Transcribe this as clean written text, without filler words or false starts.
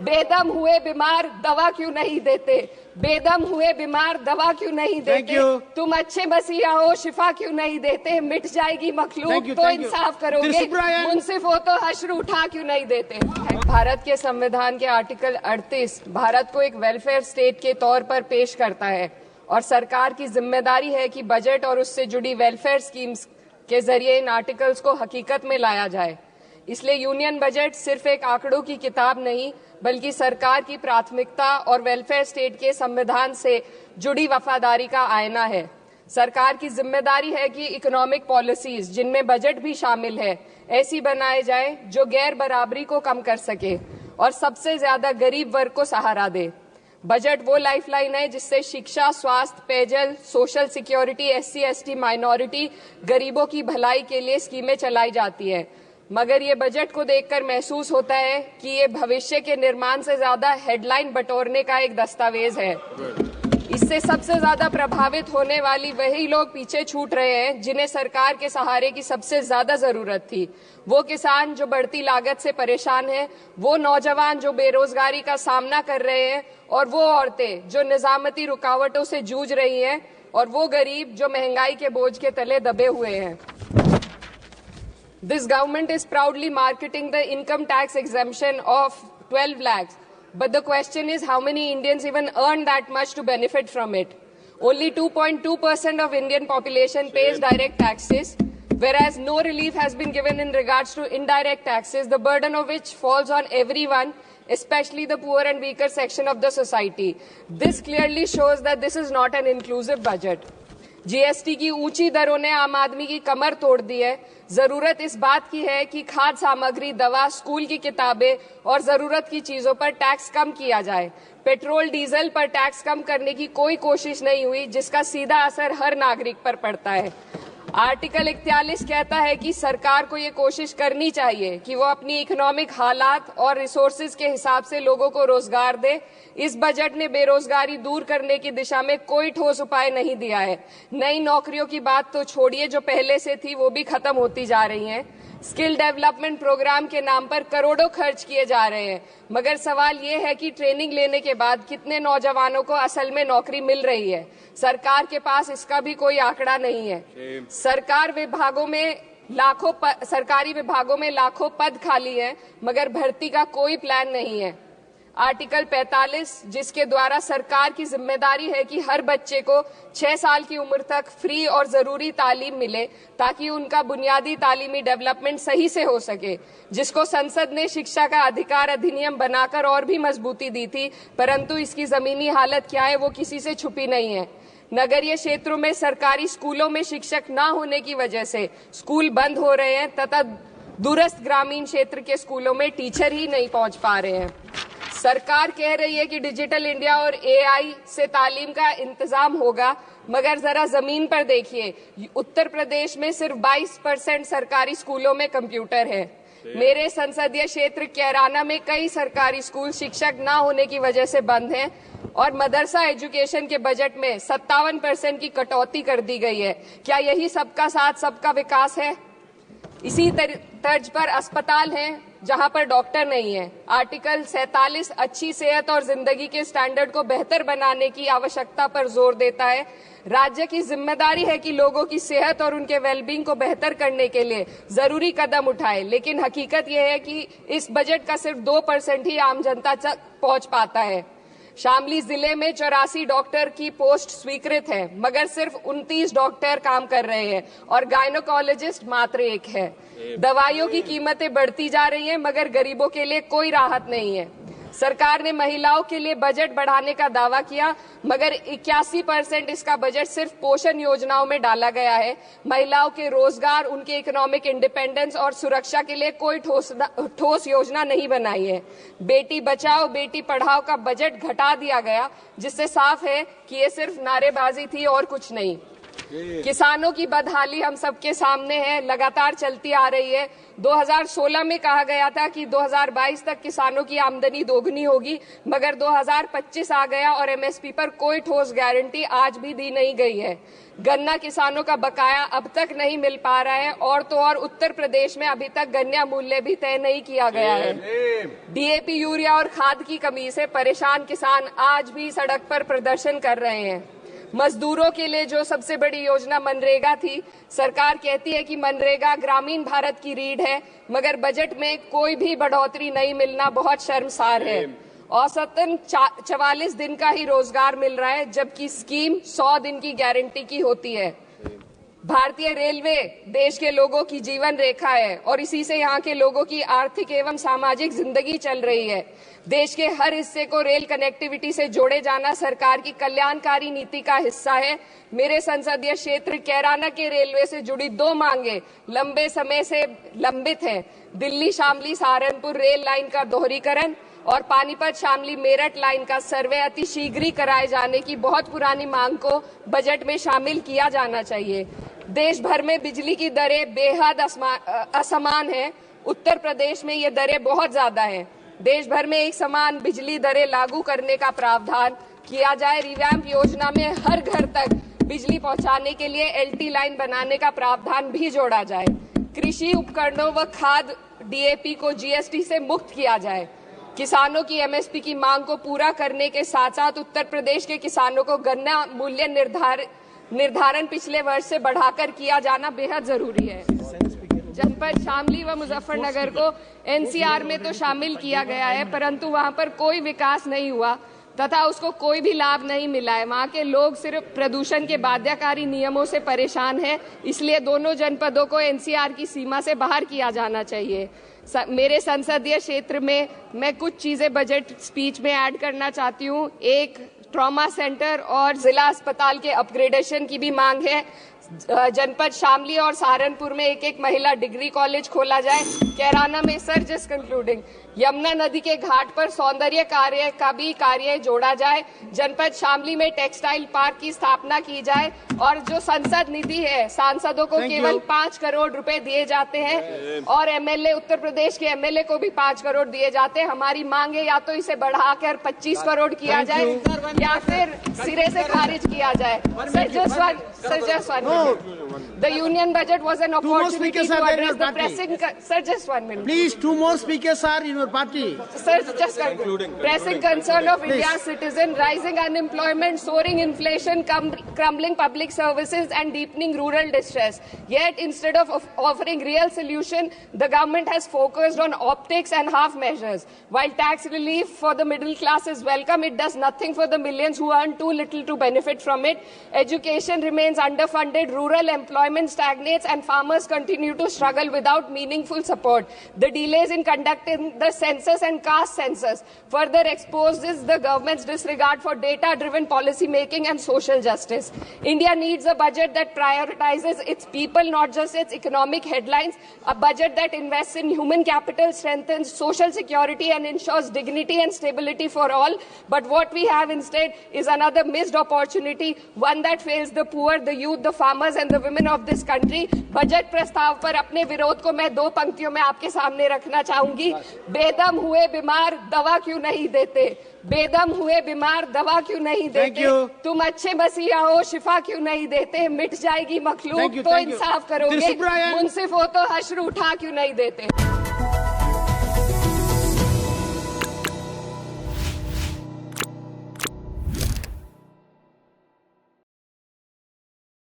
बेदम हुए बीमार दवा क्यों नहीं देते? बेदम हुए बीमार दवा क्यों नहीं देते? तुम अच्छे मसीहा हो, शिफा क्यों नहीं देते? मिट जाएगी मखलूक तो इंसाफ करोगे, मुंसिफ हो तो हश्र उठा क्यों नहीं देते? भारत के संविधान के आर्टिकल 38 भारत को एक वेलफेयर स्टेट के तौर पर पेश करता है और सरकार की जिम्मेदारी है कि बजट और उससे जुड़ी वेलफेयर स्कीम्स के जरिए इन आर्टिकल्स को हकीकत में लाया जाए। इसलिए यूनियन बजट सिर्फ एक आंकड़ों की किताब नहीं, बल्कि सरकार की प्राथमिकता और वेलफेयर स्टेट के संविधान से जुड़ी वफादारी का आईना है। सरकार की जिम्मेदारी है कि इकोनॉमिक पॉलिसीज, जिनमें बजट भी शामिल है, ऐसी बनाए जाए जो गैर बराबरी को कम कर सके और सबसे ज्यादा गरीब वर्ग को सहारा दे। बजट वो लाइफलाइन है जिससे शिक्षा, स्वास्थ्य, पेयजल, social security, SC, ST, minority, गरीबों की भलाई के लिए स्कीमें चलाई जाती है। मगर ये बजट को देखकर महसूस होता है कि ये भविष्य के निर्माण से ज्यादा हेडलाइन बटोरने का एक दस्तावेज है। इससे सबसे ज्यादा प्रभावित होने वाली वही लोग पीछे छूट रहे हैं जिन्हें सरकार के सहारे की सबसे ज्यादा जरूरत थी। वो किसान जो बढ़ती लागत से परेशान हैं, वो नौजवान जो बेरोजगारी का सामना कर रहे हैं और वो औरतें जो निजामती रुकावटों से जूझ रही हैं और वो गरीब जो महंगाई के बोझ के तले दबे हुए हैं। This government is proudly marketing the income tax exemption of 12 lakhs. But the question is, how many Indians even earn that much to benefit from it? Only 2.2% of Indian population pays direct taxes, whereas no relief has been given in regards to indirect taxes, the burden of which falls on everyone, especially the poor and weaker section of the society. This clearly shows that this is not an inclusive budget. GST की ऊंची दरों ने आम आदमी की कमर तोड़ दी है। जरूरत इस बात की है कि खाद्य सामग्री, दवा, स्कूल की किताबें और जरूरत की चीजों पर टैक्स कम किया जाए। पेट्रोल, डीजल पर टैक्स कम करने की कोई कोशिश नहीं हुई, जिसका सीधा असर हर नागरिक पर पड़ता है। आर्टिकल 41 कहता है कि सरकार को ये कोशिश करनी चाहिए कि वो अपनी इकोनॉमिक हालात और रिसोर्सेज के हिसाब से लोगों को रोजगार दे। इस बजट ने बेरोजगारी दूर करने की दिशा में कोई ठोस उपाय नहीं दिया है। नई नौकरियों की बात तो छोड़िए, जो पहले से थी वो भी खत्म होती जा रही हैं। स्किल डेवलपमेंट प्रोग्राम के नाम पर करोड़ों खर्च किए जा रहे हैं, मगर सवाल ये है कि ट्रेनिंग लेने के बाद कितने नौजवानों को असल में नौकरी मिल रही है। सरकार के पास इसका भी कोई आंकड़ा नहीं है। सरकारी विभागों में लाखों पद खाली हैं, मगर भर्ती का कोई प्लान नहीं है। आर्टिकल 45, जिसके द्वारा सरकार की जिम्मेदारी है कि हर बच्चे को 6 साल की उम्र तक फ्री और जरूरी तालीम मिले ताकि उनका बुनियादी तालीमी डेवलपमेंट सही से हो सके, जिसको संसद ने शिक्षा का अधिकार अधिनियम बनाकर और भी मजबूती दी थी, परंतु इसकी जमीनी हालत क्या है वो किसी से छुपी नहीं है। नगरीय क्षेत्रों में सरकारी स्कूलों में शिक्षक न होने की वजह से स्कूल बंद हो रहे हैं तथा दूरस्थ ग्रामीण क्षेत्र के स्कूलों में टीचर ही नहीं पहुंच पा रहे हैं। सरकार कह रही है कि डिजिटल इंडिया और AI से तालीम का इंतजाम होगा, मगर जरा जमीन पर देखिए, उत्तर प्रदेश में सिर्फ 22% सरकारी स्कूलों में कंप्यूटर है। मेरे संसदीय क्षेत्र कैराना में कई सरकारी स्कूल शिक्षक न होने की वजह से बंद हैं और मदरसा एजुकेशन के बजट में 57% की कटौती कर दी गई है। क्या यही सबका साथ सबका विकास है? इसी तर्ज पर अस्पताल हैं जहां पर डॉक्टर नहीं है। आर्टिकल 47 अच्छी सेहत और जिंदगी के स्टैंडर्ड को बेहतर बनाने की आवश्यकता पर जोर देता है। राज्य की जिम्मेदारी है कि लोगों की सेहत और उनके वेलबींग को बेहतर करने के लिए जरूरी कदम उठाए, लेकिन हकीकत यह है कि इस बजट का सिर्फ 2% ही आम जनता तक पहुंच पाता है। शामली जिले में 84 डॉक्टर की पोस्ट स्वीकृत है, मगर सिर्फ 29 डॉक्टर काम कर रहे हैं और गायनोकोलॉजिस्ट मात्र 1 है। दवाइयों की कीमतें बढ़ती जा रही हैं, मगर गरीबों के लिए कोई राहत नहीं है। सरकार ने महिलाओं के लिए बजट बढ़ाने का दावा किया, मगर 81% इसका बजट सिर्फ पोषण योजनाओं में डाला गया है। महिलाओं के रोजगार, उनके इकोनॉमिक इंडिपेंडेंस और सुरक्षा के लिए कोई ठोस योजना नहीं बनाई है। बेटी बचाओ बेटी पढ़ाओ का बजट घटा दिया गया, जिससे साफ है कि ये सिर्फ नारेबाजी थी और कुछ नहीं। किसानों की बदहाली हम सबके सामने है, लगातार चलती आ रही है। 2016 में कहा गया था कि 2022 तक किसानों की आमदनी दोगुनी होगी, मगर 2025 आ गया और एमएसपी पर कोई ठोस गारंटी आज भी दी नहीं गई है। गन्ना किसानों का बकाया अब तक नहीं मिल पा रहा है और तो और उत्तर प्रदेश में अभी तक गन्ना मूल्य भी तय नहीं किया गया है। डीएपी, यूरिया और खाद की कमी से परेशान किसान आज भी सड़क पर प्रदर्शन कर रहे हैं। मजदूरों के लिए जो सबसे बड़ी योजना मनरेगा थी, सरकार कहती है कि मनरेगा ग्रामीण भारत की रीढ़ है, मगर बजट में कोई भी बढ़ोतरी नहीं मिलना बहुत शर्मसार है। औसतन 44 दिन का ही रोजगार मिल रहा है, जबकि स्कीम 100 दिन की गारंटी की होती है। भारतीय रेलवे देश के लोगों की जीवन रेखा है और इसी से यहाँ के लोगों की आर्थिक एवं सामाजिक जिंदगी चल रही है। देश के हर हिस्से को रेल कनेक्टिविटी से जोड़े जाना सरकार की कल्याणकारी नीति का हिस्सा है। मेरे संसदीय क्षेत्र कैराना के रेलवे से जुड़ी 2 मांगे लंबे समय से लंबित हैं। दिल्ली शामली सहारनपुर रेल लाइन का दोहरीकरण और पानीपत शामली मेरठ लाइन का सर्वे अति शीघ्र ही कराए जाने की बहुत पुरानी मांग को बजट में शामिल किया जाना चाहिए। देश भर में बिजली की दरें बेहद असमान है। उत्तर प्रदेश में ये दरें बहुत ज्यादा हैं। देश भर में एक समान बिजली दरें लागू करने का प्रावधान किया जाए। रिवैम्प योजना में हर घर तक बिजली पहुंचाने के लिए एलटी लाइन बनाने का प्रावधान भी जोड़ा जाए। कृषि उपकरणों व खाद डीएपी को जीएसटी से मुक्त किया जाए। किसानों की एमएसपी की मांग को पूरा करने के साथ साथ उत्तर प्रदेश के किसानों को गन्ना मूल्य निर्धारण पिछले वर्ष से बढ़ाकर किया जाना बेहद जरूरी है। जनपद शामली व मुजफ्फरनगर को एनसीआर में तो शामिल किया गया है, परंतु वहां पर कोई विकास नहीं हुआ तथा उसको कोई भी लाभ नहीं मिला है। वहां के लोग सिर्फ प्रदूषण के बाध्यकारी नियमों से परेशान हैं, इसलिए दोनों जनपदों को एनसीआर की सीमा से बाहर किया जाना चाहिए। मेरे संसदीय क्षेत्र में मैं कुछ चीजें बजट स्पीच में ऐड करना चाहती हूँ। एक, ट्रॉमा सेंटर और जिला अस्पताल के अपग्रेडेशन की भी मांग है। जनपद शामली और सहारनपुर में एक महिला डिग्री कॉलेज खोला जाए। कैराना में जस्ट कंक्लूडिंग, यमुना नदी के घाट पर सौंदर्य कार्य का भी कार्य जोड़ा जाए। जनपद शामली में टेक्सटाइल पार्क की स्थापना की जाए और जो संसद निधि है, सांसदों को केवल 5 करोड़ रुपए दिए जाते हैं और एमएलए, उत्तर प्रदेश के एमएलए को भी 5 करोड़ दिए जाते हैं। हमारी मांग है या तो इसे बढ़ाकर 25 करोड़ किया जाए या फिर सिरे से खारिज किया जाए। Sir just one The union budget was an opportunity to address the pressing. Sir, just 1 minute. Please, 2 more speakers are in your party. Sir, just concluding. Pressing concern of India's citizen, rising unemployment, soaring inflation, crumbling public services, and deepening rural distress. Yet, instead of offering real solution, the government has focused on optics and half measures. While tax relief for the middle class is welcome, it does nothing for the millions who earn too little to benefit from it. Education remains underfunded. Rural employment stagnates and farmers continue to struggle without meaningful support. The delays in conducting the census and caste census further exposes the government's disregard for data-driven policy making and social justice. India needs a budget that prioritizes its people, not just its economic headlines, a budget that invests in human capital, strengthens social security and ensures dignity and stability for all. But what we have instead is another missed opportunity, one that fails the poor, the youth, the farmers and the women of this country. Budget प्रस्ताव पर अपने विरोध को मैं 2 पंक्तियों में आपके सामने रखना चाहूंगी। बेदम हुए बीमार दवा क्यों नहीं देते? बेदम हुए बीमार दवा क्यों नहीं देते? तुम अच्छे मसीहा हो, शिफा क्यों नहीं देते? मिट जाएगी मखलूक तो इंसाफ करोगे, मुंसिफ हो तो हश्र उठा क्यों नहीं देते?